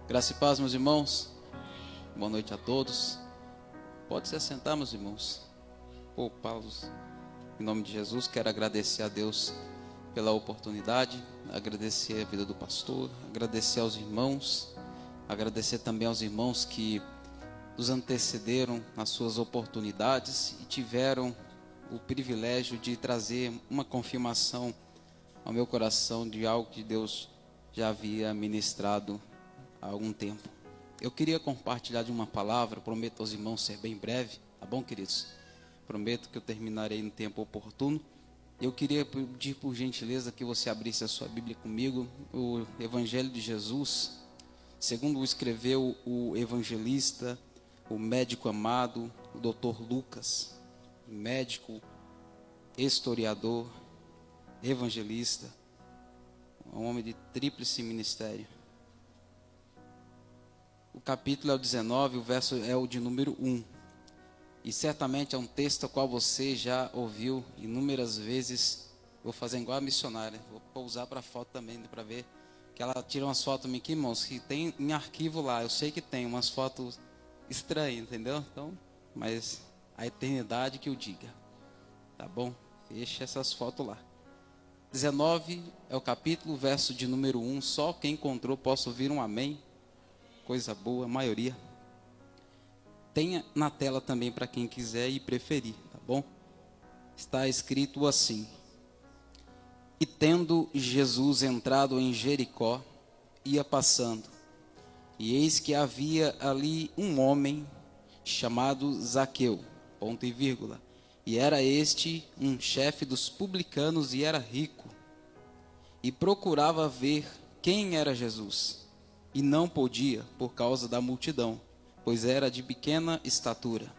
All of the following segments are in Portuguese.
Graça e paz, meus irmãos. Boa noite a todos. Pode se assentar, meus irmãos. Paulo, em nome de Jesus, quero agradecer a Deus pela oportunidade, agradecer a vida do pastor, agradecer aos irmãos, agradecer também aos irmãos que nos antecederam nas suas oportunidades e tiveram o privilégio de trazer uma confirmação ao meu coração de algo que Deus já havia ministrado há algum tempo. Eu queria compartilhar de uma palavra, prometo aos irmãos ser bem breve, tá bom, queridos? Prometo que eu terminarei no tempo oportuno. Eu queria pedir por gentileza que você abrisse a sua Bíblia comigo, o Evangelho de Jesus, segundo o escreveu o evangelista, o médico amado, o Dr. Lucas, médico, historiador, evangelista, um homem de tríplice ministério. O capítulo é o 19, o verso é o de número 1. E certamente é um texto ao qual você já ouviu inúmeras vezes. Vou fazer igual a missionária, vou pousar para foto também, para ver que ela tira umas fotos aqui, irmãos, que tem em arquivo lá. Eu sei que tem umas fotos estranhas, entendeu? Então, mas a eternidade que o diga, tá bom? Deixa essas fotos lá. 19 é o capítulo, verso de número 1. Só quem encontrou possa ouvir um amém. Coisa boa, a maioria. Tenha na tela também para quem quiser e preferir, tá bom? Está escrito assim: E tendo Jesus entrado em Jericó, ia passando, e eis que havia ali um homem chamado Zaqueu, ponto e vírgula, e era este um chefe dos publicanos e era rico, e procurava ver quem era Jesus, e não podia por causa da multidão, pois era de pequena estatura.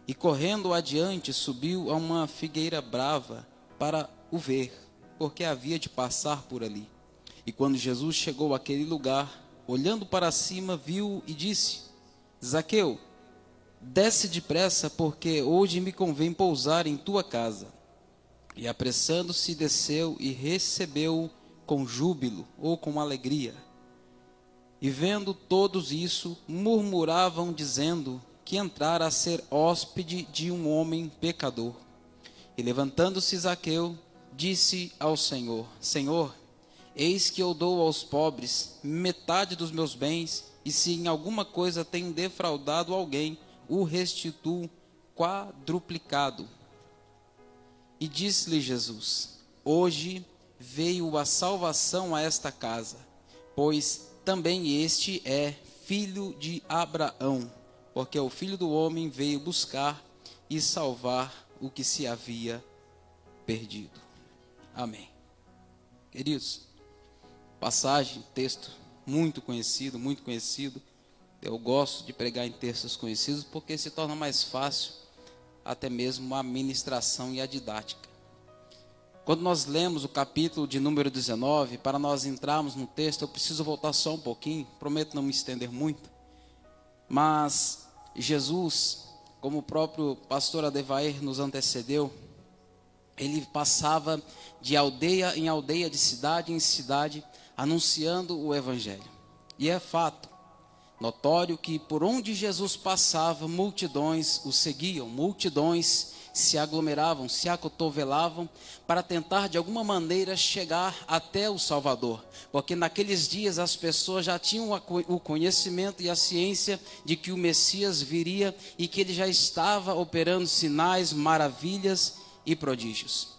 E correndo adiante, subiu a uma figueira brava para o ver, porque havia de passar por ali. E quando Jesus chegou àquele lugar, olhando para cima, viu e disse: Zaqueu, desce depressa, porque hoje me convém pousar em tua casa. E apressando-se, desceu e recebeu-o com júbilo ou com alegria. E vendo todos isso, murmuravam, dizendo que entrara a ser hóspede de um homem pecador. E levantando-se Zaqueu, disse ao Senhor: Senhor, eis que eu dou aos pobres metade dos meus bens, e se em alguma coisa tenho defraudado alguém, o restituo quadruplicado. E disse-lhe Jesus: Hoje veio a salvação a esta casa, pois também este é filho de Abraão, porque o Filho do Homem veio buscar e salvar o que se havia perdido. Amém. Queridos, passagem, texto muito conhecido, muito conhecido. Eu gosto de pregar em textos conhecidos porque se torna mais fácil até mesmo a ministração e a didática. Quando nós lemos o capítulo de número 19, para nós entrarmos no texto, eu preciso voltar só um pouquinho, prometo não me estender muito. Mas Jesus, como o próprio pastor Adevair nos antecedeu, ele passava de aldeia em aldeia, de cidade em cidade, anunciando o evangelho. E é fato notório que por onde Jesus passava, multidões o seguiam, multidões se aglomeravam, se acotovelavam para tentar de alguma maneira chegar até o Salvador, porque naqueles dias as pessoas já tinham o conhecimento e a ciência de que o Messias viria e que ele já estava operando sinais, maravilhas e prodígios.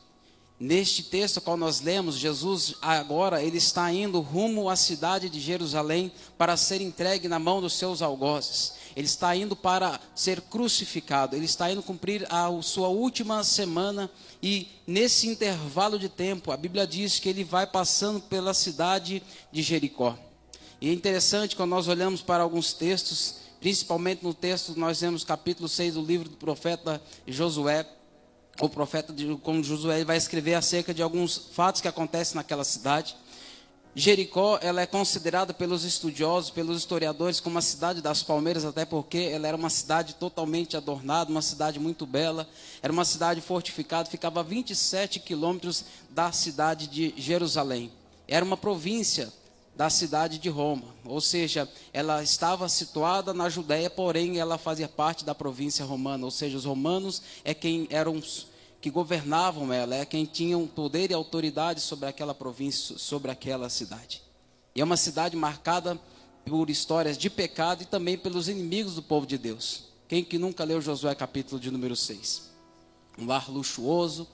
Neste texto qual nós lemos, Jesus agora ele está indo rumo à cidade de Jerusalém para ser entregue na mão dos seus algozes. Ele está indo para ser crucificado, ele está indo cumprir a sua última semana e nesse intervalo de tempo, a Bíblia diz que ele vai passando pela cidade de Jericó. E é interessante quando nós olhamos para alguns textos, principalmente no texto nós vemos capítulo 6 do livro do profeta Josué. O profeta, como Josué, vai escrever acerca de alguns fatos que acontecem naquela cidade. Jericó, ela é considerada pelos estudiosos, pelos historiadores, como a cidade das palmeiras, até porque ela era uma cidade totalmente adornada, uma cidade muito bela, era uma cidade fortificada, ficava a 27 quilômetros da cidade de Jerusalém. Era uma província da cidade de Roma. Ou seja, ela estava situada na Judéia, porém ela fazia parte da província romana. Ou seja, os romanos é quem eram os que governavam ela, é quem tinham poder e autoridade sobre aquela província, sobre aquela cidade. E é uma cidade marcada por histórias de pecado e também pelos inimigos do povo de Deus. Quem que nunca leu Josué capítulo de número 6? Um lar luxuoso,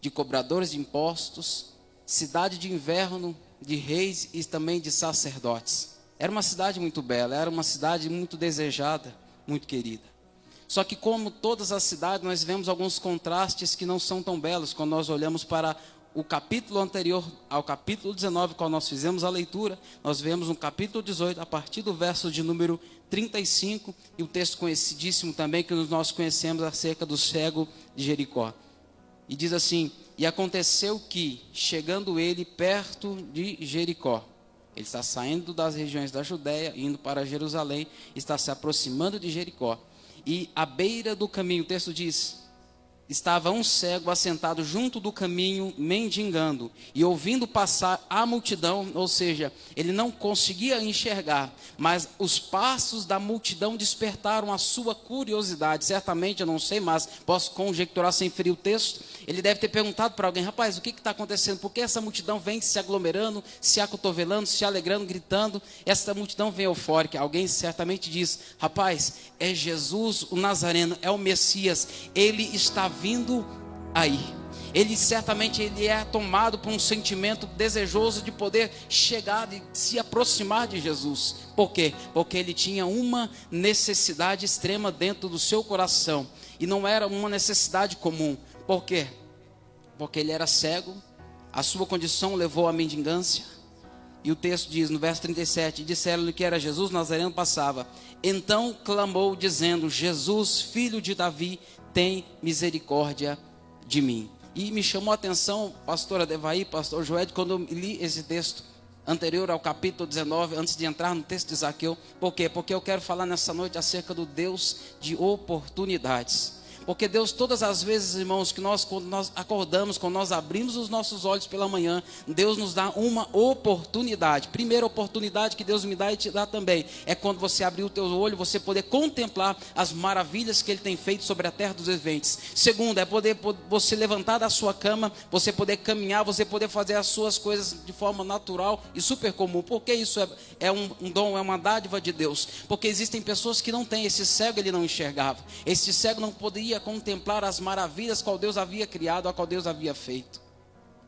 de cobradores de impostos, cidade de inverno, de reis e também de sacerdotes. Era uma cidade muito bela, era uma cidade muito desejada, muito querida. Só que como todas as cidades, nós vemos alguns contrastes que não são tão belos quando nós olhamos para o capítulo anterior ao capítulo 19, qual nós fizemos a leitura. Nós vemos no capítulo 18, a partir do verso de número 35, e o texto conhecidíssimo também que nós conhecemos acerca do cego de Jericó. E diz assim: e aconteceu que, chegando ele perto de Jericó, ele está saindo das regiões da Judéia, indo para Jerusalém, está se aproximando de Jericó. E à beira do caminho, o texto diz, estava um cego assentado junto do caminho, mendigando, e ouvindo passar a multidão, ou seja, ele não conseguia enxergar, mas os passos da multidão despertaram a sua curiosidade. Certamente, eu não sei, mas posso conjecturar sem ferir o texto. Ele deve ter perguntado para alguém: rapaz, o que está acontecendo? Por que essa multidão vem se aglomerando, se acotovelando, se alegrando, gritando? Essa multidão vem eufórica. Alguém certamente diz: rapaz, é Jesus o Nazareno, é o Messias, ele está vindo aí. Ele certamente é tomado por um sentimento desejoso de poder chegar e se aproximar de Jesus. Por quê? Porque ele tinha uma necessidade extrema dentro do seu coração, e não era uma necessidade comum. Por quê? Porque ele era cego, a sua condição levou à mendigância. E o texto diz no verso 37, disseram-lhe que era Jesus Nazareno, passava. Então clamou dizendo: Jesus, filho de Davi, tem misericórdia de mim. E me chamou a atenção, pastora Devaí, pastor Joed, quando eu li esse texto anterior ao capítulo 19, antes de entrar no texto de Zaqueu. Por quê? Porque eu quero falar nessa noite acerca do Deus de oportunidades. Porque Deus, todas as vezes, irmãos, que quando nós acordamos, quando nós abrimos os nossos olhos pela manhã, Deus nos dá uma oportunidade. Primeira oportunidade que Deus me dá e te dá também, é quando você abrir o teu olho, você poder contemplar as maravilhas que Ele tem feito sobre a terra dos viventes. Segunda, é poder você levantar da sua cama, você poder caminhar, você poder fazer as suas coisas de forma natural e super comum. Porque isso é um dom, é uma dádiva de Deus. Porque existem pessoas que não têm. Esse cego, ele não enxergava. Esse cego não poderia contemplar as maravilhas qual Deus havia criado, a qual Deus havia feito.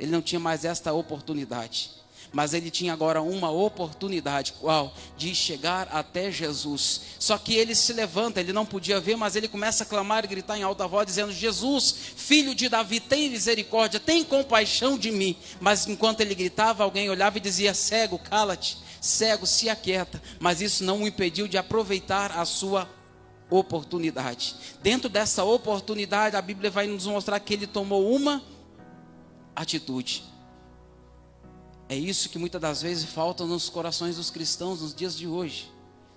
Ele não tinha mais esta oportunidade, mas ele tinha agora uma oportunidade, qual? De chegar até Jesus. Só que ele se levanta, ele não podia ver, mas ele começa a clamar e gritar em alta voz, dizendo: Jesus, filho de Davi, tem misericórdia, tem compaixão de mim. Mas enquanto ele gritava, alguém olhava e dizia: cego, cala-te, cego, se aquieta. Mas isso não o impediu de aproveitar a sua oportunidade. Dentro dessa oportunidade, a Bíblia vai nos mostrar que ele tomou uma atitude. É isso que muitas das vezes falta nos corações dos cristãos nos dias de hoje.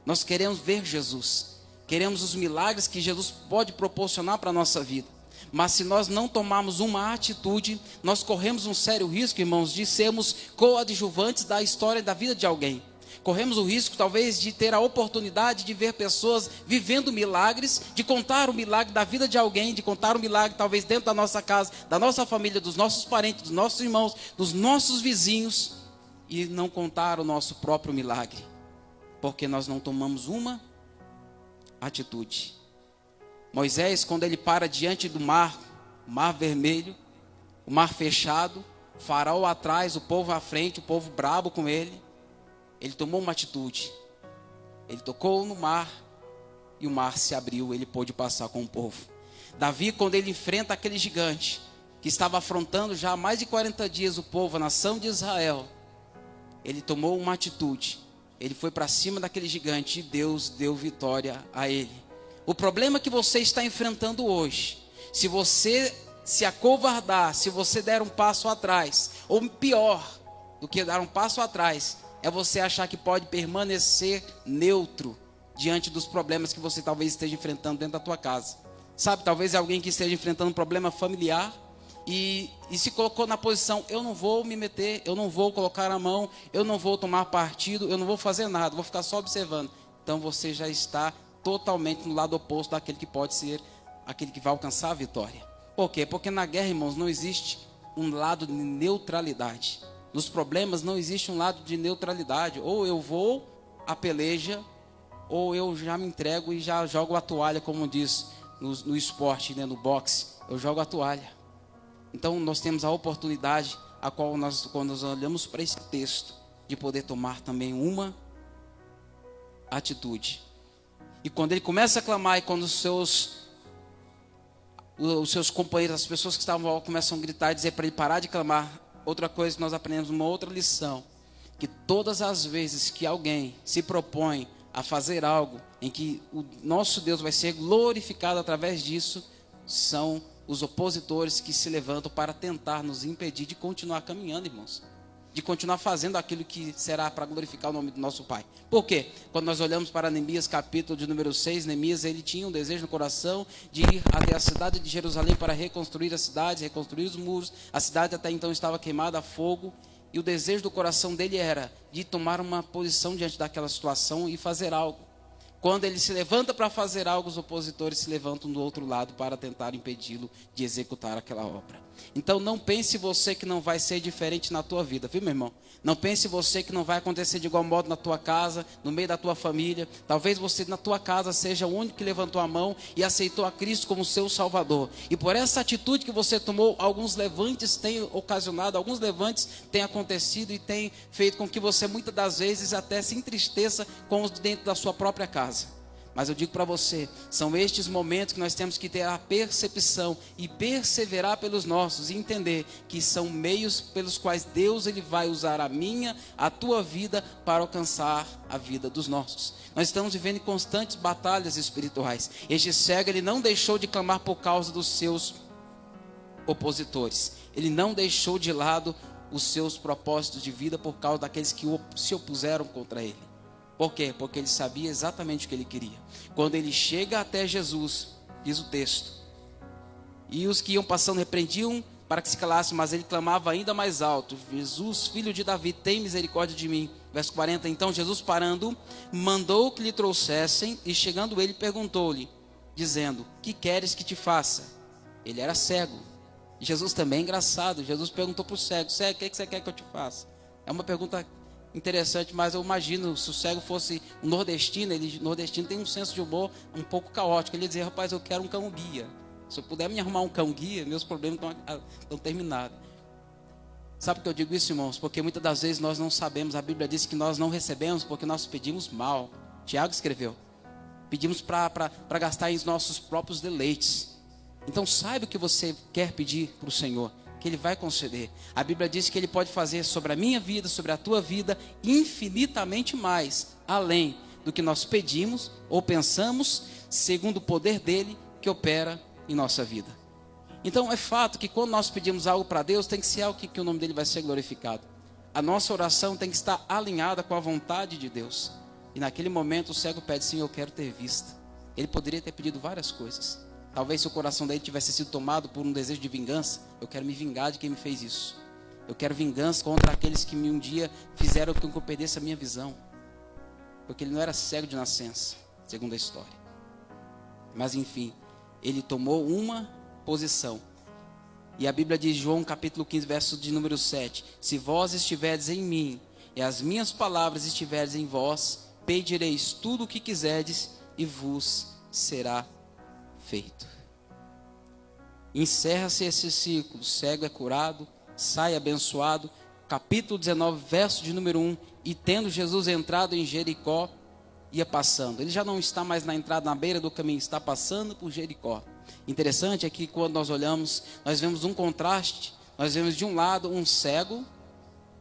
Nós queremos ver Jesus, queremos os milagres que Jesus pode proporcionar para a nossa vida, mas se nós não tomarmos uma atitude, nós corremos um sério risco, irmãos, de sermos coadjuvantes da história e da vida de alguém. Corremos o risco, talvez, de ter a oportunidade de ver pessoas vivendo milagres, de contar o milagre da vida de alguém, de contar o milagre, talvez, dentro da nossa casa, da nossa família, dos nossos parentes, dos nossos irmãos, dos nossos vizinhos, e não contar o nosso próprio milagre, porque nós não tomamos uma atitude. Moisés, quando ele para diante do mar, o mar vermelho, o mar fechado, o faraó atrás, o povo à frente, o povo brabo com ele, ele tomou uma atitude. Ele tocou no mar e o mar se abriu, ele pôde passar com o povo. Davi, quando ele enfrenta aquele gigante que estava afrontando já há mais de 40 dias o povo, a nação de Israel, ele tomou uma atitude. Ele foi para cima daquele gigante e Deus deu vitória a ele. O problema que você está enfrentando hoje, se você se acovardar, se você der um passo atrás, ou pior do que dar um passo atrás, é você achar que pode permanecer neutro diante dos problemas que você talvez esteja enfrentando dentro da tua casa. Sabe, talvez alguém que esteja enfrentando um problema familiar, e se colocou na posição: eu não vou me meter, eu não vou colocar a mão, eu não vou tomar partido, eu não vou fazer nada, vou ficar só observando. Então você já está totalmente no lado oposto daquele que pode ser aquele que vai alcançar a vitória. Por quê? Porque na guerra, irmãos, não existe um lado de neutralidade. Nos problemas não existe um lado de neutralidade. Ou eu vou à peleja, ou eu já me entrego e já jogo a toalha, como diz no esporte, né, no boxe. Eu jogo a toalha. Então nós temos a oportunidade, a qual nós, quando nós olhamos para esse texto, de poder tomar também uma atitude. E quando ele começa a clamar, e quando os seus companheiros, as pessoas que estavam ao começam a gritar e dizer para ele parar de clamar, outra coisa que nós aprendemos, uma outra lição, que todas as vezes que alguém se propõe a fazer algo em que o nosso Deus vai ser glorificado através disso, são os opositores que se levantam para tentar nos impedir de continuar caminhando, irmãos. De continuar fazendo aquilo que será para glorificar o nome do nosso Pai. Por quê? Quando nós olhamos para Neemias, capítulo de número 6, Neemias, ele tinha um desejo no coração de ir até a cidade de Jerusalém para reconstruir a cidade, reconstruir os muros. A cidade até então estava queimada a fogo. E o desejo do coração dele era de tomar uma posição diante daquela situação e fazer algo. Quando ele se levanta para fazer algo, os opositores se levantam do outro lado para tentar impedi-lo de executar aquela obra. Então não pense você que não vai ser diferente na tua vida, viu, meu irmão? Não pense você que não vai acontecer de igual modo na tua casa, no meio da tua família. Talvez você na tua casa seja o único que levantou a mão e aceitou a Cristo como seu Salvador. E por essa atitude que você tomou, alguns levantes têm ocasionado, alguns levantes têm acontecido e têm feito com que você muitas das vezes até se entristeça com os dentro da sua própria casa. Mas eu digo para você, são estes momentos que nós temos que ter a percepção e perseverar pelos nossos e entender que são meios pelos quais Deus ele vai usar a minha, a tua vida para alcançar a vida dos nossos. Nós estamos vivendo em constantes batalhas espirituais. Este cego ele não deixou de clamar por causa dos seus opositores. Ele não deixou de lado os seus propósitos de vida por causa daqueles que se opuseram contra ele. Por quê? Porque ele sabia exatamente o que ele queria. Quando ele chega até Jesus, diz o texto, e os que iam passando repreendiam para que se calasse, mas ele clamava ainda mais alto: Jesus, filho de Davi, tem misericórdia de mim. Verso 40, então Jesus parando, mandou que lhe trouxessem, e chegando ele, perguntou-lhe, dizendo: que queres que te faça? Ele era cego. E Jesus também é engraçado, Jesus perguntou para o cego: cego, o que você quer que eu te faça? É uma pergunta interessante, mas eu imagino se o cego fosse um nordestino, nordestino tem um senso de humor um pouco caótico. Ele ia dizer: rapaz, eu quero um cão-guia. Se eu puder me arrumar um cão-guia, meus problemas estão terminados. Sabe por que eu digo isso, irmãos? Porque muitas das vezes nós não sabemos, a Bíblia diz que nós não recebemos porque nós pedimos mal. Tiago escreveu, pedimos para gastar em nossos próprios deleites. Então saiba o que você quer pedir para o Senhor, que Ele vai conceder. A Bíblia diz que Ele pode fazer sobre a minha vida, sobre a tua vida, infinitamente mais, além do que nós pedimos ou pensamos, segundo o poder dEle que opera em nossa vida. Então é fato que quando nós pedimos algo para Deus, tem que ser algo que o nome dEle vai ser glorificado. A nossa oração tem que estar alinhada com a vontade de Deus. E naquele momento o cego pede: sim, eu quero ter vista. Ele poderia ter pedido várias coisas. Talvez se o coração dele tivesse sido tomado por um desejo de vingança: eu quero me vingar de quem me fez isso. Eu quero vingança contra aqueles que um dia fizeram com que eu perdesse a minha visão. Porque ele não era cego de nascença, segundo a história. Mas enfim, ele tomou uma posição. E a Bíblia diz, João capítulo 15, verso de número 7: se vós estiverdes em mim e as minhas palavras estiverdes em vós, pedireis tudo o que quiserdes e vos será feito. Encerra-se esse ciclo, o cego é curado, sai abençoado. Capítulo 19, verso de número 1: e tendo Jesus entrado em Jericó, ia passando. Ele já não está mais na entrada, na beira do caminho, está passando por Jericó. Interessante é que quando nós olhamos, nós vemos um contraste. Nós vemos de um lado um cego,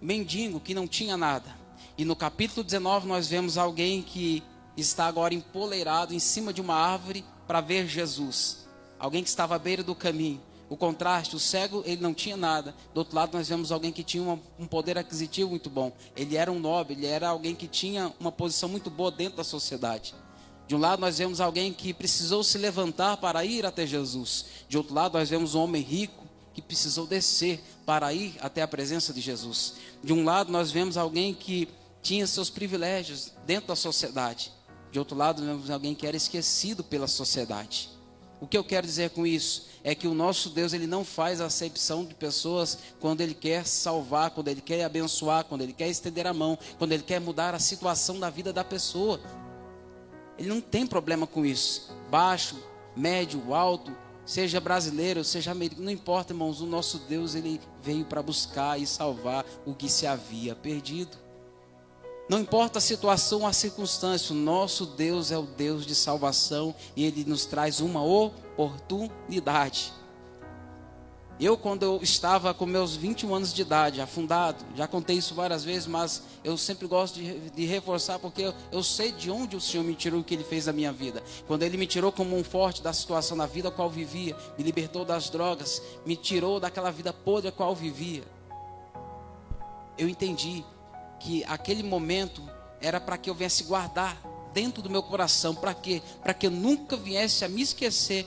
mendigo, que não tinha nada. E no capítulo 19 nós vemos alguém que está agora empoleirado em cima de uma árvore para ver Jesus. Alguém que estava à beira do caminho. O contraste, o cego, ele não tinha nada. Do outro lado nós vemos alguém que tinha um poder aquisitivo muito bom. Ele era um nobre, ele era alguém que tinha uma posição muito boa dentro da sociedade. De um lado nós vemos alguém que precisou se levantar para ir até Jesus. De outro lado nós vemos um homem rico, que precisou descer para ir até a presença de Jesus. De um lado, nós vemos alguém que tinha seus privilégios dentro da sociedade. De outro lado, nós vemos alguém que era esquecido pela sociedade. O que eu quero dizer com isso é que o nosso Deus, ele não faz acepção de pessoas quando ele quer salvar, quando ele quer abençoar, quando ele quer estender a mão, quando ele quer mudar a situação da vida da pessoa. Ele não tem problema com isso. Baixo, médio, alto, seja brasileiro, seja americano, não importa, irmãos. O nosso Deus, ele veio para buscar e salvar o que se havia perdido. Não importa a situação ou a circunstância, o nosso Deus é o Deus de salvação e Ele nos traz uma oportunidade. Quando eu estava com meus 21 anos de idade, afundado, já contei isso várias vezes, mas eu sempre gosto de reforçar, porque eu sei de onde o Senhor me tirou, o que Ele fez na minha vida. Quando Ele me tirou como um forte da situação na vida a qual vivia, me libertou das drogas, me tirou daquela vida podre a qual vivia, eu entendi que aquele momento era para que eu viesse guardar dentro do meu coração. Para quê? Para que eu nunca viesse a me esquecer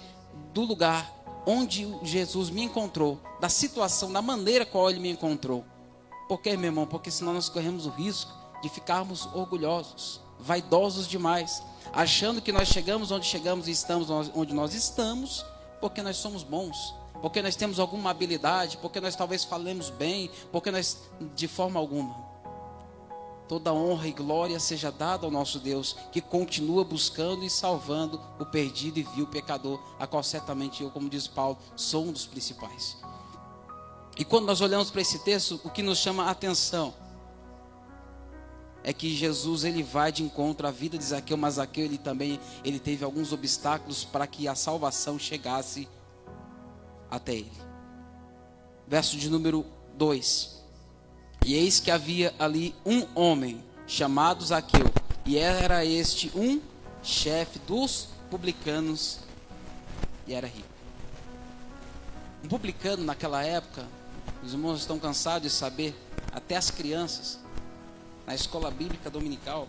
do lugar onde Jesus me encontrou, da situação, da maneira qual Ele me encontrou. Por quê, meu irmão? Porque senão nós corremos o risco de ficarmos orgulhosos, vaidosos demais, achando que nós chegamos onde chegamos e estamos onde nós estamos, porque nós somos bons, porque nós temos alguma habilidade, porque nós talvez falemos bem, porque nós, de forma alguma. Toda honra e glória seja dada ao nosso Deus, que continua buscando e salvando o perdido e vil pecador, a qual certamente eu, como diz Paulo, sou um dos principais. E quando nós olhamos para esse texto, o que nos chama a atenção é que Jesus, ele vai de encontro à vida de Zaqueu, mas Zaqueu ele teve alguns obstáculos para que a salvação chegasse até ele. Verso de número 2. E eis que havia ali um homem chamado Zaqueu, e era este um chefe dos publicanos, e era rico. Um publicano naquela época, os irmãos estão cansados de saber, até as crianças, na escola bíblica dominical,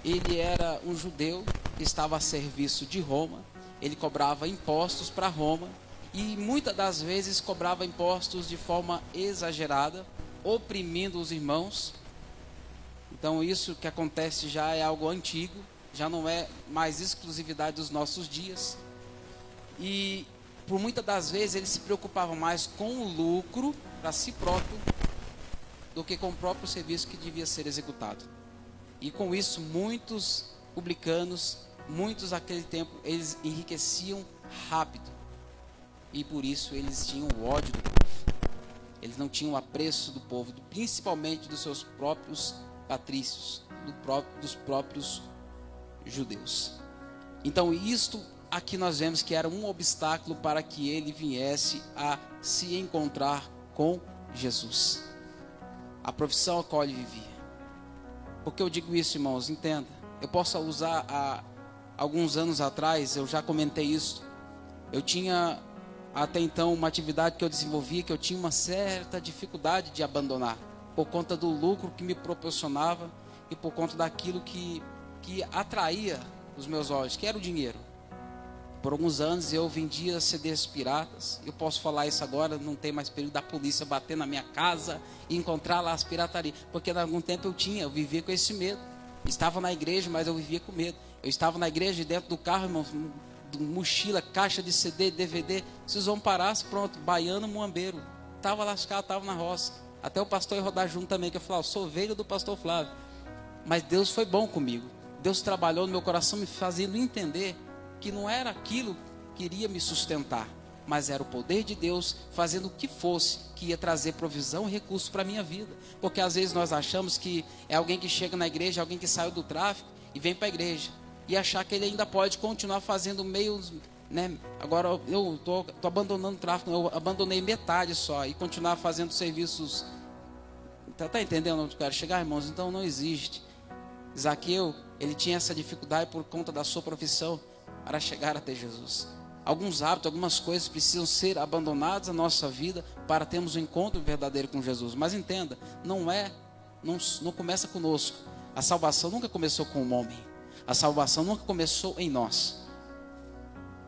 ele era um judeu que estava a serviço de Roma, ele cobrava impostos para Roma, e muitas das vezes cobrava impostos de forma exagerada, oprimindo os irmãos. Então isso que acontece já é algo antigo, já não é mais exclusividade dos nossos dias. E por muitas das vezes ele se preocupava mais com o lucro para si próprio do que com o próprio serviço que devia ser executado. E com isso muitos publicanos, muitos naquele tempo, eles enriqueciam rápido. E por isso eles tinham ódio do povo. Eles não tinham apreço do povo, principalmente dos seus próprios patrícios, dos próprios judeus. Então isto aqui nós vemos que era um obstáculo para que ele viesse a se encontrar com Jesus. A profissão a qual ele vivia. Por que eu digo isso, irmãos? Entenda. Eu posso usar há alguns anos atrás, eu já comentei isso. Eu tinha até então uma atividade que eu desenvolvia, que eu tinha uma certa dificuldade de abandonar, por conta do lucro que me proporcionava e por conta daquilo que atraía os meus olhos, que era o dinheiro. Por alguns anos eu vendia CDs piratas. Eu posso falar isso agora, não tem mais perigo da polícia bater na minha casa e encontrar lá as piratarias, porque há algum tempo eu vivia com esse medo. Estava na igreja, mas eu vivia com medo. Eu estava na igreja e dentro do carro, irmão, mochila, caixa de CD, DVD, vocês vão parar, pronto, baiano, muambeiro, estava lascado, estava na roça, até o pastor ia rodar junto também, que eu falava, eu sou ovelha do pastor Flávio, mas Deus foi bom comigo, Deus trabalhou no meu coração, me fazendo entender que não era aquilo que iria me sustentar, mas era o poder de Deus fazendo o que fosse, que ia trazer provisão e recurso para a minha vida, porque às vezes nós achamos que é alguém que chega na igreja, alguém que saiu do tráfico e vem para a igreja, e achar que ele ainda pode continuar fazendo meios, né? Agora eu tô abandonando o tráfico, eu abandonei metade só, e continuar fazendo serviços. Tá entendendo onde eu quero chegar, irmãos? Então não existe. Zaqueu, ele tinha essa dificuldade por conta da sua profissão para chegar até Jesus. Alguns hábitos, algumas coisas precisam ser abandonadas na nossa vida para termos um encontro verdadeiro com Jesus. Mas entenda, não começa conosco. A salvação nunca começou com um homem. A salvação nunca começou em nós.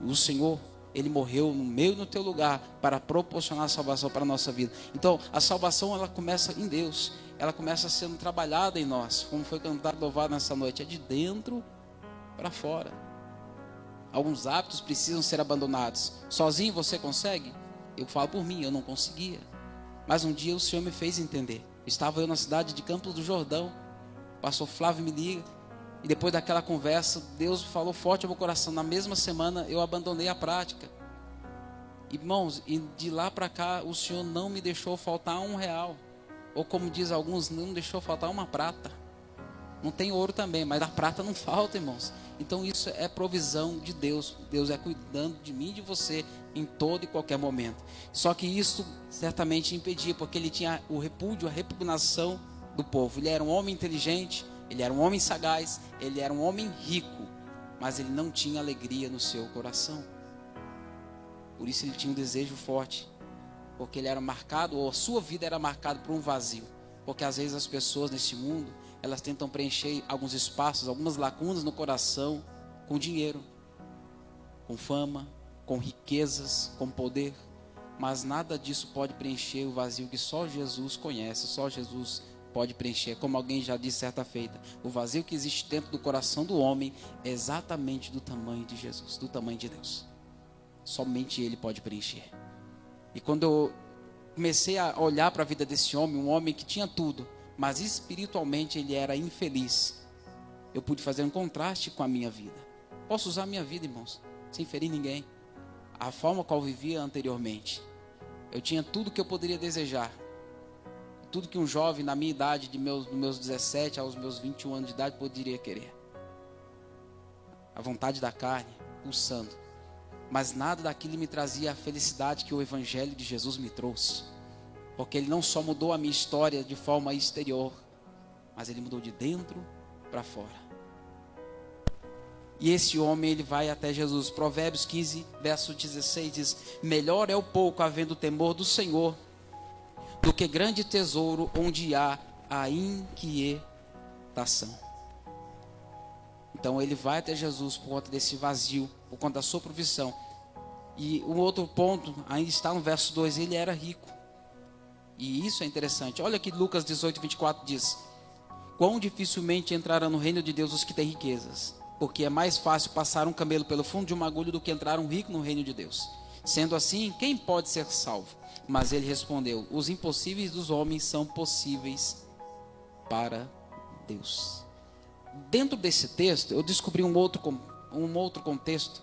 O Senhor, Ele morreu no meu e no teu lugar para proporcionar a salvação para a nossa vida. Então, a salvação, ela começa em Deus. Ela começa sendo trabalhada em nós. Como foi cantado, louvado nessa noite. É de dentro para fora. Alguns hábitos precisam ser abandonados. Sozinho você consegue? Eu falo por mim, eu não conseguia. Mas um dia o Senhor me fez entender. Estava eu na cidade de Campos do Jordão. O pastor Flávio me liga. E depois daquela conversa, Deus falou forte ao meu coração. Na mesma semana eu abandonei a prática. Irmãos, e de lá para cá o Senhor não me deixou faltar R$1. Ou como diz alguns, não deixou faltar uma prata. Não tem ouro também, mas a prata não falta, irmãos. Então isso é provisão de Deus. Deus é cuidando de mim e de você em todo e qualquer momento. Só que isso certamente impedia, porque ele tinha o repúdio, a repugnação do povo. Ele era um homem inteligente, ele era um homem sagaz, ele era um homem rico, mas ele não tinha alegria no seu coração. Por isso ele tinha um desejo forte, porque ele era marcado, ou a sua vida era marcada por um vazio. Porque às vezes as pessoas neste mundo, elas tentam preencher alguns espaços, algumas lacunas no coração, com dinheiro, com fama, com riquezas, com poder. Mas nada disso pode preencher o vazio que só Jesus conhece, só Jesus pode preencher. Como alguém já disse certa feita, o vazio que existe dentro do coração do homem é exatamente do tamanho de Jesus, do tamanho de Deus. Somente Ele pode preencher. E quando eu comecei a olhar para a vida desse homem, um homem que tinha tudo, mas espiritualmente ele era infeliz, eu pude fazer um contraste com a minha vida. Posso usar a minha vida, irmãos, sem ferir ninguém. A forma qual eu vivia anteriormente, eu tinha tudo que eu poderia desejar, tudo que um jovem na minha idade, dos meus 17 aos meus 21 anos de idade, poderia querer. A vontade da carne, pulsando. Mas nada daquilo me trazia a felicidade que o Evangelho de Jesus me trouxe. Porque Ele não só mudou a minha história de forma exterior, mas Ele mudou de dentro para fora. E esse homem, ele vai até Jesus. Provérbios 15, verso 16 diz: melhor é o pouco havendo temor do Senhor, do que grande tesouro onde há a inquietação. Então ele vai até Jesus por conta desse vazio, por conta da sua provisão. E um outro ponto, ainda está no verso 2, ele era rico. E isso é interessante. Olha que Lucas 18, 24 diz: quão dificilmente entrarão no reino de Deus os que têm riquezas, porque é mais fácil passar um camelo pelo fundo de uma agulha do que entrar um rico no reino de Deus. Sendo assim, quem pode ser salvo? Mas ele respondeu: os impossíveis dos homens são possíveis para Deus. Dentro desse texto, eu descobri um outro contexto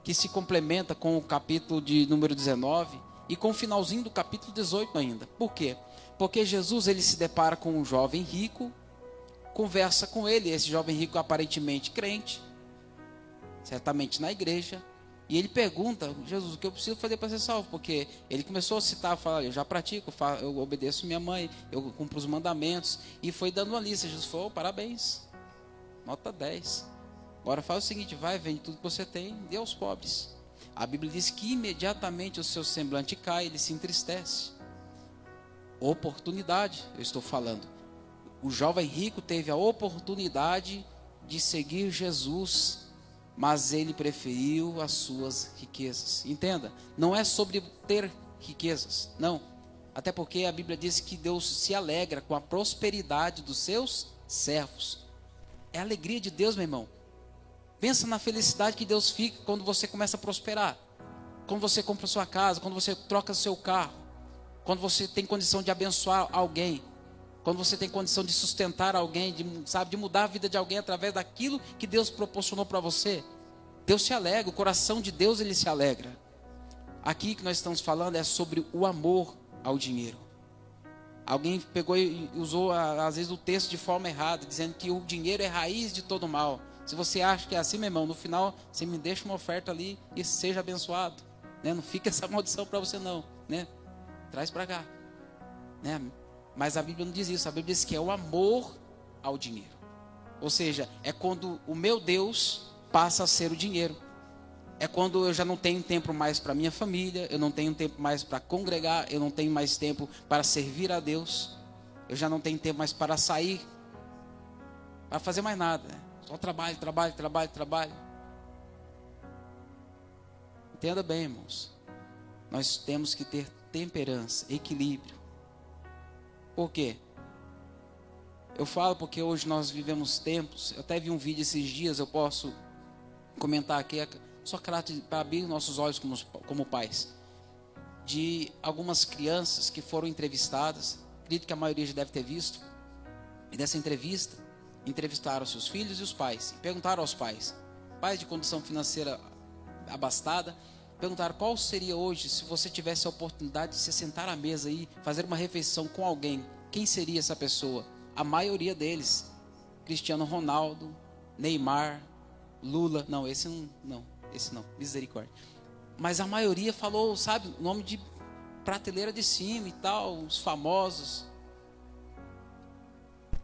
que se complementa com o capítulo de número 19 e com o finalzinho do capítulo 18 ainda. Por quê? Porque Jesus, ele se depara com um jovem rico, conversa com ele, esse jovem rico aparentemente crente, certamente na igreja, e ele pergunta: Jesus, o que eu preciso fazer para ser salvo? Porque ele começou a citar, falar: eu já pratico, eu obedeço minha mãe, eu cumpro os mandamentos, e foi dando uma lista. Jesus falou: parabéns, nota 10. Agora faz o seguinte: vai, vende tudo que você tem, dê aos pobres. A Bíblia diz que imediatamente o seu semblante cai, ele se entristece. Oportunidade, eu estou falando. O jovem rico teve a oportunidade de seguir Jesus, mas ele preferiu as suas riquezas. Entenda, não é sobre ter riquezas, não. Até porque a Bíblia diz que Deus se alegra com a prosperidade dos seus servos. É a alegria de Deus, meu irmão. Pensa na felicidade que Deus fica quando você começa a prosperar. Quando você compra sua casa, quando você troca seu carro, quando você tem condição de abençoar alguém, quando você tem condição de sustentar alguém, de mudar a vida de alguém através daquilo que Deus proporcionou para você. Deus se alegra, o coração de Deus, ele se alegra. Aqui que nós estamos falando é sobre o amor ao dinheiro. Alguém pegou e usou às vezes o texto de forma errada, dizendo que o dinheiro é raiz de todo mal. Se você acha que é assim, meu irmão, no final você me deixa uma oferta ali e seja abençoado, né? Não fica essa maldição para você não, né? Traz para cá, né? Mas a Bíblia não diz isso. A Bíblia diz que é o amor ao dinheiro. Ou seja, é quando o meu Deus passa a ser o dinheiro. É quando eu já não tenho tempo mais para minha família, eu não tenho tempo mais para congregar, eu não tenho mais tempo para servir a Deus, eu já não tenho tempo mais para sair, para fazer mais nada. Só trabalho. Entenda bem, irmãos. Nós temos que ter temperança, equilíbrio. Por quê? Eu falo porque hoje nós vivemos tempos. Eu até vi um vídeo esses dias, eu posso comentar aqui, só para abrir nossos olhos como pais, de algumas crianças que foram entrevistadas. Acredito que a maioria já deve ter visto. E nessa entrevista, entrevistaram seus filhos e os pais. E perguntaram aos pais de condição financeira abastada, perguntaram qual seria hoje, se você tivesse a oportunidade de se sentar à mesa e fazer uma refeição com alguém, quem seria essa pessoa? A maioria deles, Cristiano Ronaldo, Neymar, Lula, não, esse não, misericórdia. Mas a maioria falou, sabe, nome de prateleira de cima e tal, os famosos.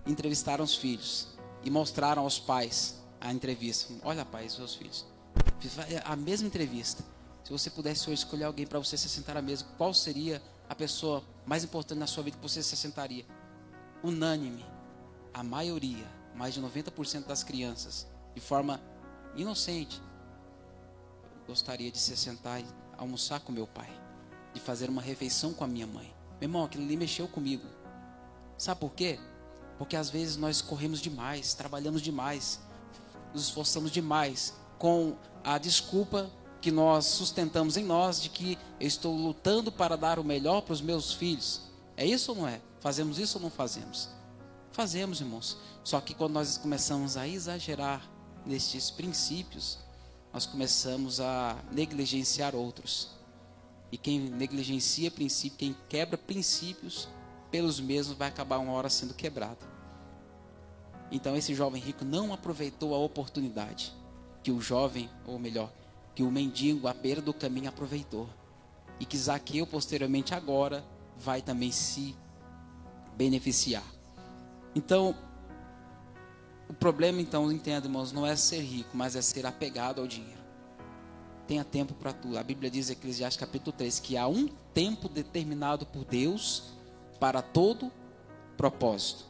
Entrevistaram os filhos e mostraram aos pais a entrevista. Olha, pai, seus filhos, a mesma entrevista. Se você pudesse hoje escolher alguém para você se sentar à mesa, qual seria a pessoa mais importante na sua vida que você se sentaria? Unânime, a maioria, mais de 90% das crianças, de forma inocente, gostaria de se sentar e almoçar com meu pai, de fazer uma refeição com a minha mãe. Meu irmão, aquilo ali mexeu comigo. Sabe por quê? Porque às vezes nós corremos demais, trabalhamos demais, nos esforçamos demais, com a desculpa que nós sustentamos em nós, de que eu estou lutando para dar o melhor para os meus filhos. É isso ou não é? Fazemos isso ou não fazemos? Fazemos, irmãos. Só que quando nós começamos a exagerar nestes princípios, nós começamos a negligenciar outros. E quem negligencia princípios, quem quebra princípios, pelos mesmos vai acabar uma hora sendo quebrado. Então esse jovem rico não aproveitou a oportunidade que o jovem, ou melhor, que o mendigo à beira do caminho aproveitou. E que Zaqueu posteriormente agora vai também se beneficiar. Então, o problema, então, entenda, irmãos, não é ser rico, mas é ser apegado ao dinheiro. Tenha tempo para tudo. A Bíblia diz em Eclesiastes capítulo 3 que há um tempo determinado por Deus para todo propósito.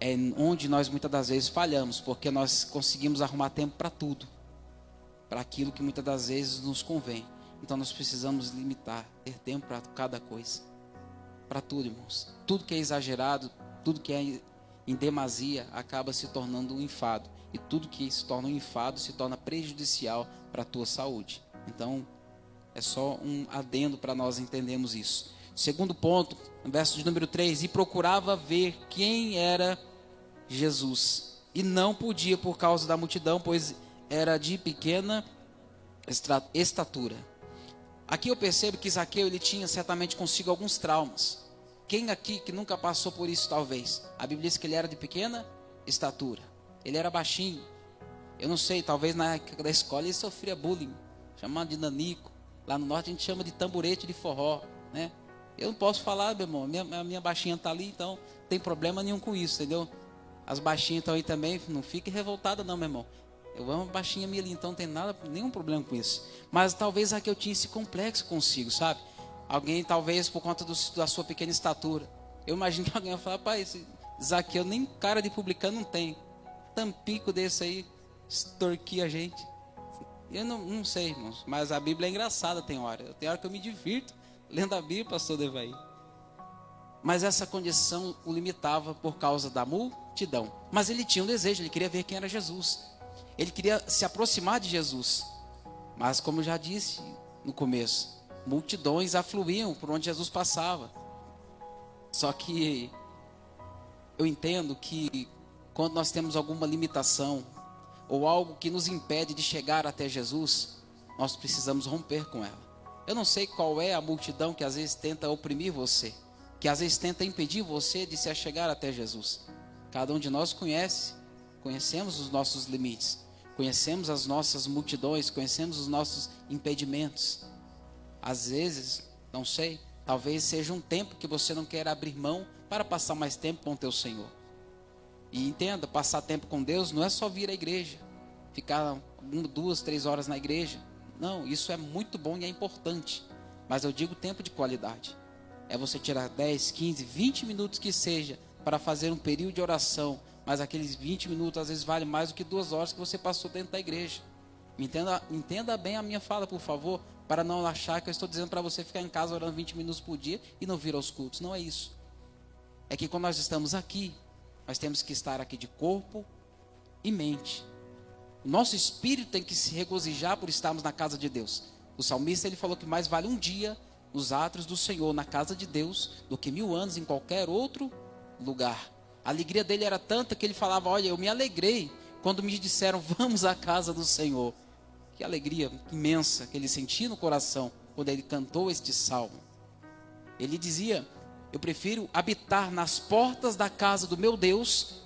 É onde nós muitas das vezes falhamos, porque nós conseguimos arrumar tempo para tudo, para aquilo que muitas das vezes nos convém. Então nós precisamos limitar, ter tempo para cada coisa, para tudo, irmãos. Tudo que é exagerado, tudo que é em demasia, acaba se tornando um enfado. E tudo que se torna um enfado se torna prejudicial para a tua saúde. Então, é só um adendo para nós entendermos isso. Segundo ponto, no verso de número 3, e procurava ver quem era Jesus. E não podia por causa da multidão, pois era de pequena estatura. Aqui eu percebo que Zaqueu, ele tinha certamente consigo alguns traumas. Quem aqui que nunca passou por isso talvez? A Bíblia diz que ele era de pequena estatura. Ele era baixinho. Eu não sei, talvez na época da escola ele sofria bullying, chamado de nanico. Lá no norte a gente chama de tamborete de forró, né? Eu não posso falar, meu irmão, a minha baixinha está ali, então não tem problema nenhum com isso, entendeu? As baixinhas estão aí também, não fique revoltada não, meu irmão. Eu amo a baixinha minha ali, então não tem nenhum problema com isso. Mas talvez aqui eu tinha esse complexo consigo, sabe? Alguém talvez por conta da sua pequena estatura. Eu imagino que alguém vai falar, pai, esse Zaqueu nem cara de publicano não tem. Tampico desse aí, extorquia a gente. Eu não sei, irmãos, mas a Bíblia é engraçada, tem hora que eu me divirto lendo a Bíblia, pastor Devaí. Mas essa condição o limitava por causa da multidão. Mas ele tinha um desejo, ele queria ver quem era Jesus. Ele queria se aproximar de Jesus. Mas como eu já disse no começo, multidões afluíam por onde Jesus passava. Só que eu entendo que quando nós temos alguma limitação ou algo que nos impede de chegar até Jesus, nós precisamos romper com ela. Eu não sei qual é a multidão que às vezes tenta oprimir você, que às vezes tenta impedir você de se achegar até Jesus. Cada um de nós conhecemos os nossos limites, conhecemos as nossas multidões, conhecemos os nossos impedimentos. Às vezes, não sei, talvez seja um tempo que você não quer abrir mão para passar mais tempo com o teu Senhor. E entenda, passar tempo com Deus não é só vir à igreja, ficar 1, 2, 3 horas na igreja. Não, isso é muito bom e é importante. Mas eu digo tempo de qualidade. É você tirar 10, 15, 20 minutos que seja para fazer um período de oração. Mas aqueles 20 minutos às vezes vale mais do que 2 horas que você passou dentro da igreja. Entenda bem a minha fala, por favor, para não achar que eu estou dizendo para você ficar em casa orando 20 minutos por dia e não vir aos cultos. Não é isso. É que quando nós estamos aqui, nós temos que estar aqui de corpo e mente. O nosso espírito tem que se regozijar por estarmos na casa de Deus. O salmista, ele falou que mais vale um dia nos átrios do Senhor, na casa de Deus, do que 1000 anos em qualquer outro lugar. A alegria dele era tanta que ele falava: olha, eu me alegrei quando me disseram, vamos à casa do Senhor. Que alegria imensa que ele sentia no coração quando ele cantou este salmo. Ele dizia: eu prefiro habitar nas portas da casa do meu Deus,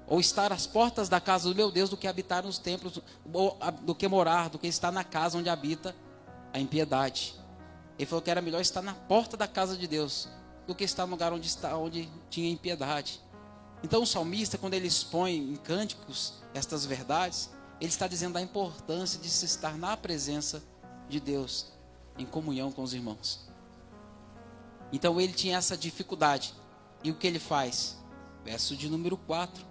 ou estar às portas da casa do meu Deus, do que habitar nos templos, do que morar, do que estar na casa onde habita a impiedade. Ele falou que era melhor estar na porta da casa de Deus do que estar no lugar onde tinha impiedade. Então o salmista, quando ele expõe em cânticos estas verdades, ele está dizendo da importância de se estar na presença de Deus, em comunhão com os irmãos. Então ele tinha essa dificuldade. E o que ele faz? Verso de número 4.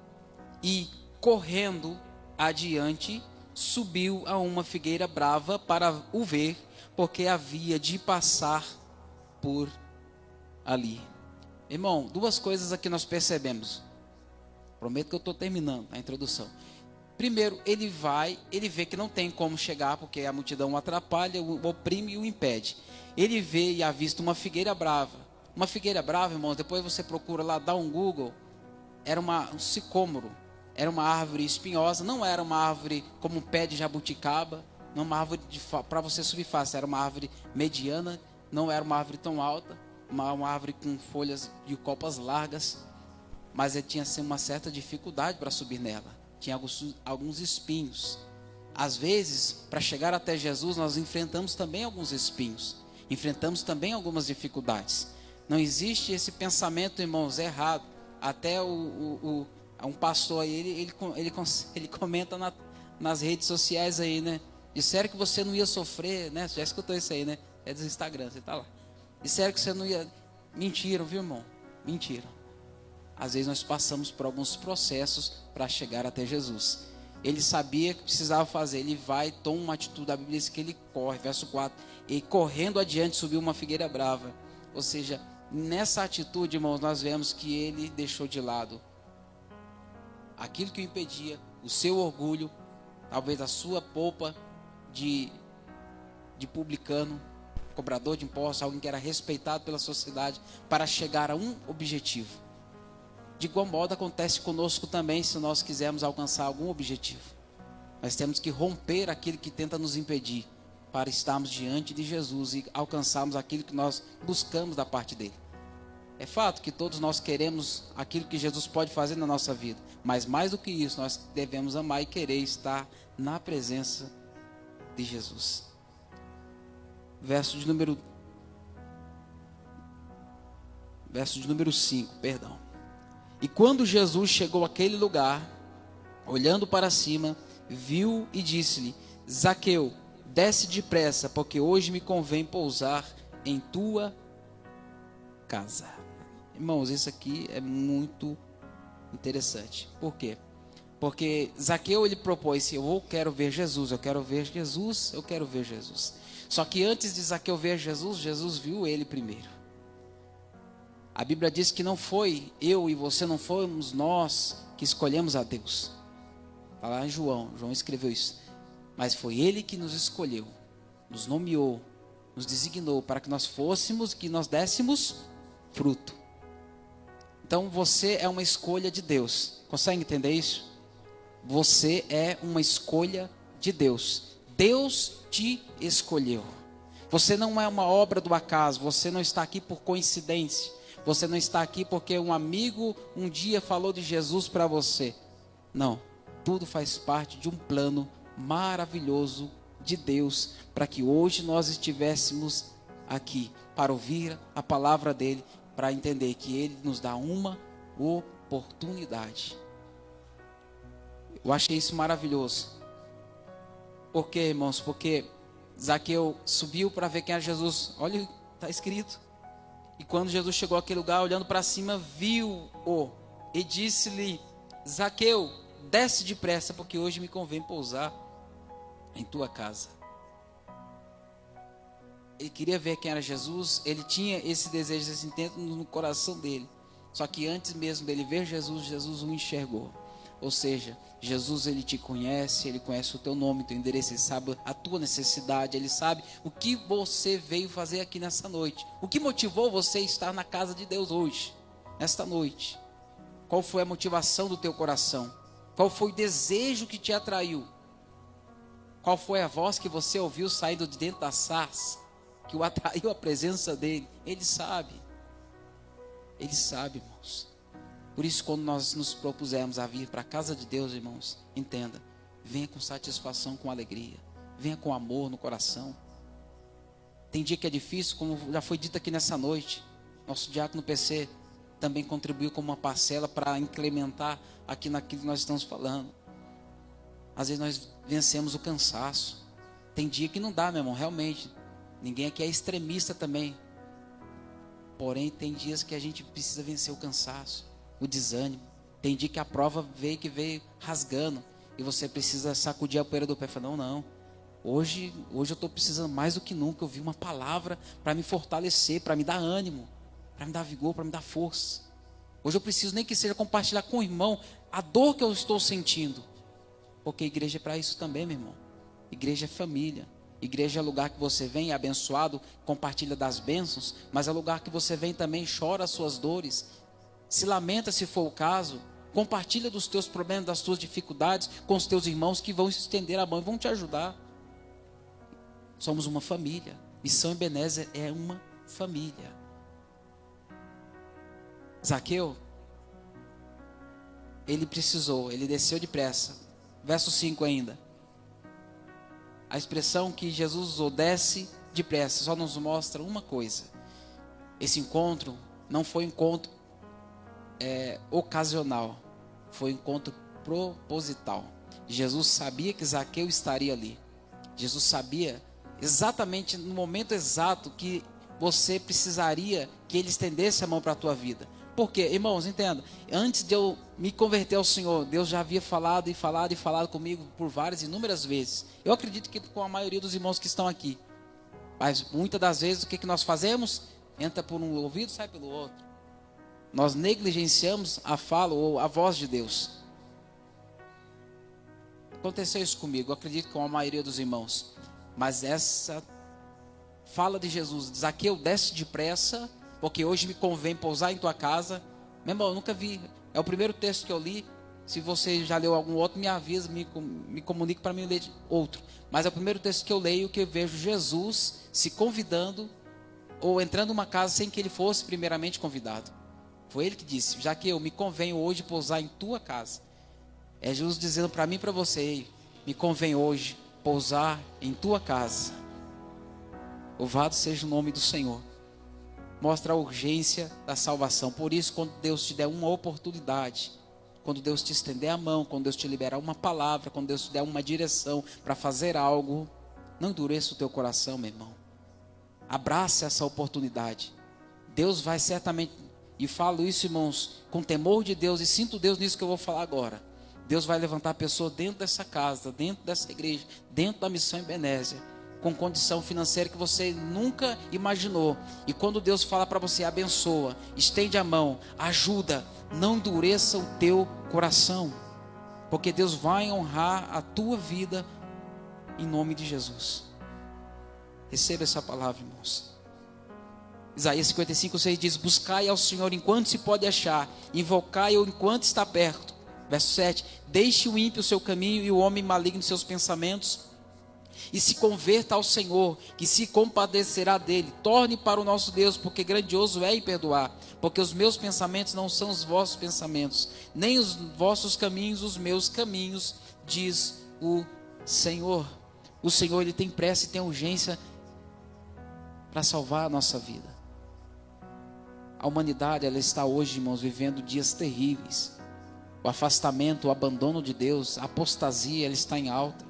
E correndo adiante, subiu a uma figueira brava para o ver, porque havia de passar por ali. Irmão, duas coisas aqui nós percebemos. Prometo que eu estou terminando a introdução. Primeiro, ele vê que não tem como chegar, porque a multidão o atrapalha, o oprime e o impede. Ele vê e avista uma figueira brava. Uma figueira brava, irmãos, depois você procura lá, dá um Google. Era um sicômoro, era uma árvore espinhosa, não era uma árvore como um pé de jabuticaba, não uma árvore para você subir fácil, era uma árvore mediana, não era uma árvore tão alta, uma árvore com folhas de copas largas, mas ele tinha assim, uma certa dificuldade para subir nela. Tinha alguns espinhos. Às vezes, para chegar até Jesus, nós enfrentamos também alguns espinhos. Enfrentamos também algumas dificuldades. Não existe esse pensamento, irmãos, errado. Até um pastor aí, ele comenta nas redes sociais aí, né? Disseram que você não ia sofrer, né? Você já escutou isso aí, né? É do Instagram, você está lá. Disseram que você não ia... Mentiram, viu, irmão? Mentiram. Às vezes nós passamos por alguns processos para chegar até Jesus. Ele sabia que precisava fazer, ele vai, toma uma atitude. A Bíblia diz que ele corre, verso 4, e correndo adiante subiu uma figueira brava. Ou seja, nessa atitude, irmãos, nós vemos que ele deixou de lado aquilo que o impedia, o seu orgulho, talvez a sua polpa de publicano, cobrador de impostos, alguém que era respeitado pela sociedade, para chegar a um objetivo. De igual modo acontece conosco também, se nós quisermos alcançar algum objetivo. Nós temos que romper aquilo que tenta nos impedir, para estarmos diante de Jesus e alcançarmos aquilo que nós buscamos da parte dele. É fato que todos nós queremos aquilo que Jesus pode fazer na nossa vida, mas mais do que isso, nós devemos amar e querer estar na presença de Jesus. Verso de número 5, perdão. E quando Jesus chegou àquele lugar, olhando para cima, viu e disse-lhe: Zaqueu, desce depressa, porque hoje me convém pousar em tua casa. Irmãos, isso aqui é muito interessante. Por quê? Porque Zaqueu, ele propôs: eu quero ver Jesus, eu quero ver Jesus, eu quero ver Jesus. Só que antes de Zaqueu ver Jesus, Jesus viu ele primeiro. A Bíblia diz que não foi eu e você, não fomos nós que escolhemos a Deus. Está lá em João escreveu isso. Mas foi Ele que nos escolheu, nos nomeou, nos designou para que nós fôssemos, que nós dessemos fruto. Então você é uma escolha de Deus. Consegue entender isso? Você é uma escolha de Deus. Deus te escolheu. Você não é uma obra do acaso, você não está aqui por coincidência. Você não está aqui porque um amigo um dia falou de Jesus para você. Não, tudo faz parte de um plano maravilhoso de Deus, para que hoje nós estivéssemos aqui, para ouvir a palavra dele, para entender que ele nos dá uma oportunidade. Eu achei isso maravilhoso. Por quê, irmãos? Porque Zaqueu subiu para ver quem era Jesus. Olha, está escrito. E quando Jesus chegou àquele lugar, olhando para cima, viu-o e disse-lhe: Zaqueu, desce depressa, porque hoje me convém pousar em tua casa. Ele queria ver quem era Jesus, ele tinha esse desejo, esse intento no coração dele. Só que antes mesmo dele ver Jesus, Jesus o enxergou. Ou seja, Jesus, ele te conhece, ele conhece o teu nome, o teu endereço, ele sabe a tua necessidade, ele sabe o que você veio fazer aqui nessa noite. O que motivou você a estar na casa de Deus hoje, nesta noite? Qual foi a motivação do teu coração? Qual foi o desejo que te atraiu? Qual foi a voz que você ouviu saindo de dentro da sarça, que o atraiu à presença dele? Ele sabe, irmãos. Por isso, quando nós nos propusermos a vir para a casa de Deus, irmãos, entenda, venha com satisfação, com alegria, venha com amor no coração. Tem dia que é difícil, como já foi dito aqui nessa noite. Nosso diácono PC também contribuiu com uma parcela para incrementar aqui naquilo que nós estamos falando. Às vezes nós vencemos o cansaço. Tem dia que não dá, meu irmão, realmente. Ninguém aqui é extremista também. Porém, tem dias que a gente precisa vencer o cansaço, o desânimo. Tem dia que a prova veio rasgando e você precisa sacudir a poeira do pé e falar, não, hoje eu estou precisando mais do que nunca ouvir uma palavra para me fortalecer, para me dar ânimo, para me dar vigor, para me dar força. Hoje eu preciso nem que seja compartilhar com o irmão a dor que eu estou sentindo, porque a igreja é para isso também, meu irmão. Igreja é família. Igreja é lugar que você vem, é abençoado, compartilha das bênçãos, mas é lugar que você vem também, chora as suas dores, se lamenta se for o caso, compartilha dos teus problemas, das tuas dificuldades com os teus irmãos que vão estender a mão e vão te ajudar. Somos uma família. Missão Ebenezer é uma família. Zaqueu, ele desceu depressa. Verso 5 ainda. A expressão que Jesus usou, desce depressa, só nos mostra uma coisa. Esse encontro não foi um encontro ocasional, foi um encontro proposital. Jesus sabia que Zaqueu estaria ali. Jesus sabia exatamente no momento exato que você precisaria que ele estendesse a mão para a tua vida. Porque, irmãos, entenda, antes de eu me converter ao Senhor, Deus já havia falado e falado e falado comigo por várias, inúmeras vezes. Eu acredito que com a maioria dos irmãos que estão aqui. Mas muitas das vezes o que nós fazemos? Entra por um ouvido, sai pelo outro. Nós negligenciamos a fala ou a voz de Deus. Aconteceu isso comigo, eu acredito que com a maioria dos irmãos. Mas essa fala de Jesus, Zaqueu, desce depressa, porque hoje me convém pousar em tua casa. Meu irmão, eu nunca vi, é o primeiro texto que eu li. Se você já leu algum outro, me avisa, me comunique para mim ler outro. Mas é o primeiro texto que eu leio, que eu vejo Jesus se convidando, ou entrando numa casa sem que ele fosse primeiramente convidado. Foi ele que disse, já que eu me convenho hoje pousar em tua casa. É Jesus dizendo para mim e para você, me convém hoje pousar em tua casa. Louvado seja o nome do Senhor. Mostra a urgência da salvação. Por isso, quando Deus te der uma oportunidade, quando Deus te estender a mão, quando Deus te liberar uma palavra, quando Deus te der uma direção para fazer algo, não endureça o teu coração, meu irmão. Abrace essa oportunidade. Deus vai certamente, e falo isso, irmãos, com temor de Deus, e sinto Deus nisso que eu vou falar agora. Deus vai levantar pessoas dentro dessa casa, dentro dessa igreja, dentro da Missão Ebenezer, com condição financeira que você nunca imaginou. E quando Deus fala para você, abençoa, estende a mão, ajuda, não endureça o teu coração, porque Deus vai honrar a tua vida em nome de Jesus. Receba essa palavra, irmãos. Isaías 55:6 diz, buscai ao Senhor enquanto se pode achar, invocai-o enquanto está perto. Verso 7, deixe o ímpio o seu caminho e o homem maligno seus pensamentos, e se converta ao Senhor, que se compadecerá dele. Torne para o nosso Deus, porque grandioso é em perdoar. Porque os meus pensamentos não são os vossos pensamentos, nem os vossos caminhos os meus caminhos, diz o Senhor. O Senhor, ele tem pressa e tem urgência para salvar a nossa vida. A humanidade, ela está hoje, irmãos, vivendo dias terríveis. O afastamento, o abandono de Deus, a apostasia, ela está em alta.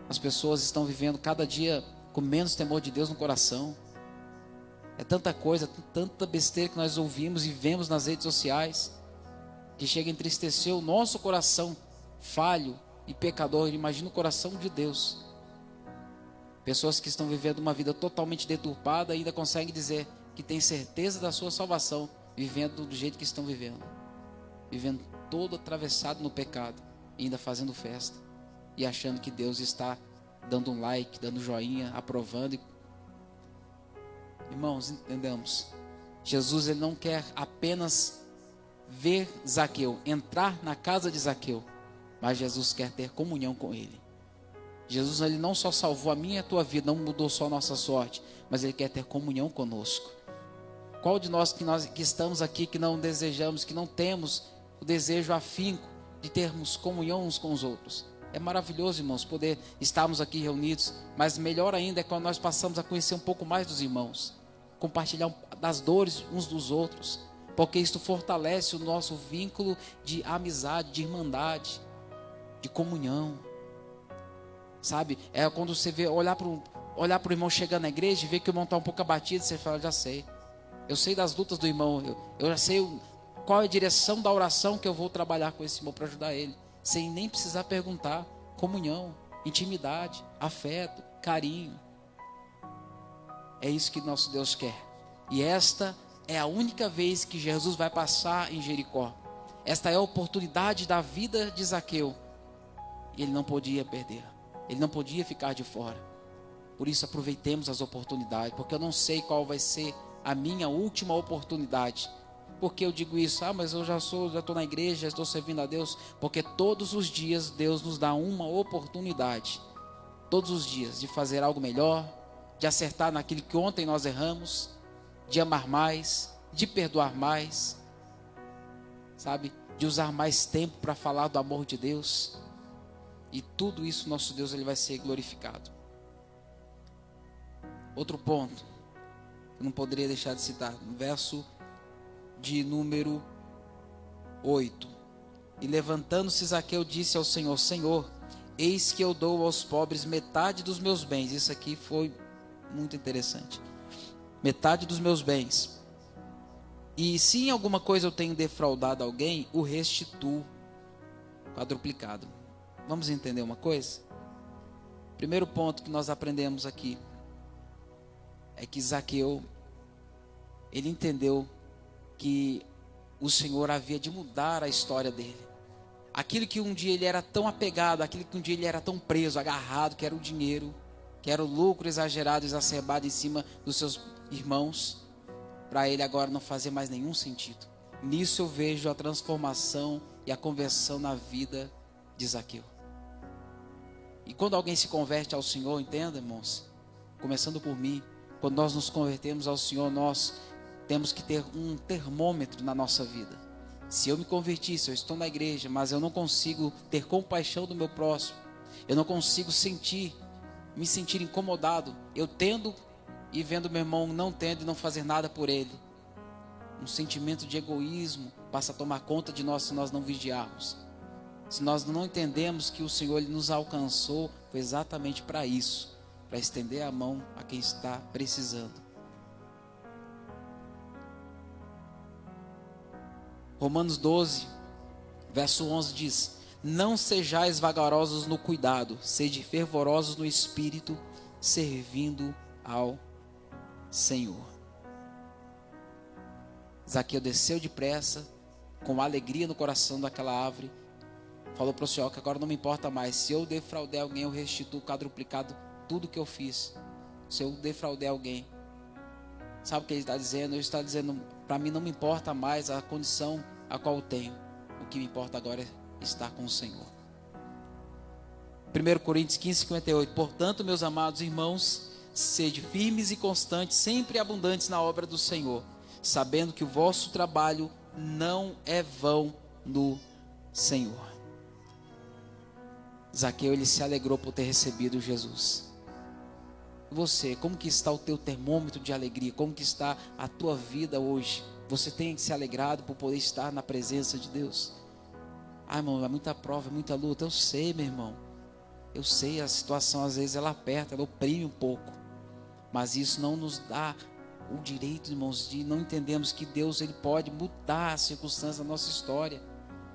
As pessoas estão vivendo cada dia com menos temor de Deus no coração. É tanta coisa, tanta besteira que nós ouvimos e vemos nas redes sociais, que chega a entristecer o nosso coração falho e pecador. Imagina o coração de Deus. Pessoas que estão vivendo uma vida totalmente deturpada ainda conseguem dizer que tem certeza da sua salvação, vivendo do jeito que estão vivendo. Vivendo todo atravessado no pecado, e ainda fazendo festa, e achando que Deus está dando um like, dando joinha, aprovando. Irmãos, entendamos, Jesus, ele não quer apenas ver Zaqueu, entrar na casa de Zaqueu, mas Jesus quer ter comunhão com ele. Jesus, ele não só salvou a minha e a tua vida, não mudou só a nossa sorte, mas ele quer ter comunhão conosco. Qual de nós que estamos aqui, que não desejamos, que não temos o desejo afinco de termos comunhão uns com os outros? É maravilhoso, irmãos, poder estarmos aqui reunidos, mas melhor ainda é quando nós passamos a conhecer um pouco mais dos irmãos, compartilhar das dores uns dos outros, porque isso fortalece o nosso vínculo de amizade, de irmandade, de comunhão. Sabe, é quando você vê, olhar para o irmão chegando na igreja e ver que o irmão está um pouco abatido, você fala, já sei. Eu sei das lutas do irmão, eu já sei qual é a direção da oração que eu vou trabalhar com esse irmão para ajudar ele, sem nem precisar perguntar. Comunhão, intimidade, afeto, carinho. É isso que nosso Deus quer. E esta é a única vez que Jesus vai passar em Jericó. Esta é a oportunidade da vida de Zaqueu. E ele não podia perder. Ele não podia ficar de fora. Por isso aproveitemos as oportunidades, porque eu não sei qual vai ser a minha última oportunidade. Por que eu digo isso? Mas eu já estou na igreja, já estou servindo a Deus. Porque todos os dias Deus nos dá uma oportunidade. Todos os dias de fazer algo melhor, de acertar naquilo que ontem nós erramos, de amar mais, de perdoar mais, sabe? De usar mais tempo para falar do amor de Deus. E tudo isso nosso Deus, ele vai ser glorificado. Outro ponto, eu não poderia deixar de citar, no verso de número 8. E levantando-se Zaqueu disse ao Senhor, Senhor, eis que eu dou aos pobres metade dos meus bens. Isso aqui foi muito interessante. Metade dos meus bens. E se em alguma coisa eu tenho defraudado alguém, o restituo quadruplicado. Vamos entender uma coisa? Primeiro ponto que nós aprendemos aqui é que Zaqueu, ele entendeu que o Senhor havia de mudar a história dele. Aquilo que um dia ele era tão apegado, aquilo que um dia ele era tão preso, agarrado, que era o dinheiro, que era o lucro exagerado, exacerbado em cima dos seus irmãos, para ele agora não fazer mais nenhum sentido. Nisso eu vejo a transformação e a conversão na vida de Zaqueu. E quando alguém se converte ao Senhor, entenda, irmãos, começando por mim, quando nós nos convertemos ao Senhor, nós temos que ter um termômetro na nossa vida. Se eu me converti, se eu estou na igreja, mas eu não consigo ter compaixão do meu próximo, eu não consigo me sentir incomodado, eu tendo e vendo meu irmão não tendo e não fazer nada por ele, um sentimento de egoísmo passa a tomar conta de nós se nós não vigiarmos. Se nós não entendemos que o Senhor ele nos alcançou, foi exatamente para isso, para estender a mão a quem está precisando. Romanos 12, verso 11 diz, não sejais vagarosos no cuidado, sede fervorosos no espírito, servindo ao Senhor. Zaqueu desceu depressa, com alegria no coração daquela árvore, falou para o Senhor que agora não me importa mais, se eu defraudei alguém, eu restituo quadruplicado tudo que eu fiz. Se eu defraudei alguém, sabe o que ele está dizendo? Ele está dizendo, para mim não me importa mais a condição a qual eu tenho, o que me importa agora é estar com o Senhor. 1 Coríntios 15, 58, portanto, meus amados irmãos, sede firmes e constantes, sempre abundantes na obra do Senhor, sabendo que o vosso trabalho não é vão no Senhor. Zaqueu, ele se alegrou por ter recebido Jesus. E você, como que está o teu termômetro de alegria? Como que está a tua vida hoje? Você tem se alegrado por poder estar na presença de Deus? Irmão, é muita prova, é muita luta. Eu sei, meu irmão. Eu sei, a situação às vezes ela aperta, ela oprime um pouco. Mas isso não nos dá o direito, irmãos, de não entendermos que Deus ele pode mudar as circunstâncias da nossa história.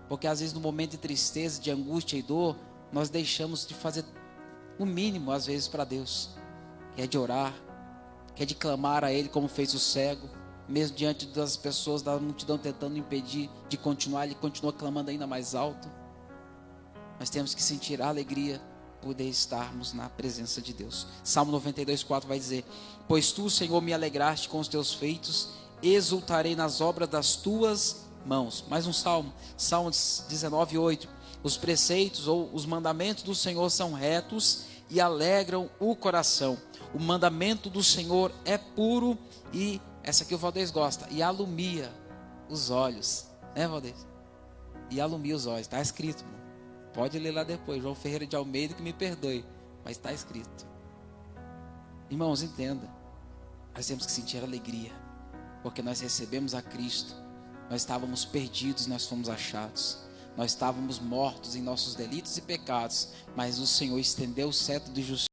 Porque às vezes no momento de tristeza, de angústia e dor, nós deixamos de fazer o mínimo às vezes para Deus, que é de orar, que é de clamar a Ele como fez o cego, mesmo diante das pessoas, da multidão tentando impedir de continuar, ele continua clamando ainda mais alto. Nós temos que sentir a alegria por poder estarmos na presença de Deus. Salmo 92:4 vai dizer: pois tu, Senhor, me alegraste com os teus feitos, exultarei nas obras das tuas mãos. Mais um salmo, Salmo 19:8: os preceitos ou os mandamentos do Senhor são retos e alegram o coração. O mandamento do Senhor é puro e, essa aqui o Valdez gosta, e alumia os olhos, né, Valdez? E alumia os olhos, está escrito, mano. Pode ler lá depois, João Ferreira de Almeida, que me perdoe, mas está escrito. Irmãos, entenda, nós temos que sentir alegria, porque nós recebemos a Cristo. Nós estávamos perdidos, nós fomos achados. Nós estávamos mortos em nossos delitos e pecados, mas o Senhor estendeu o cetro de justiça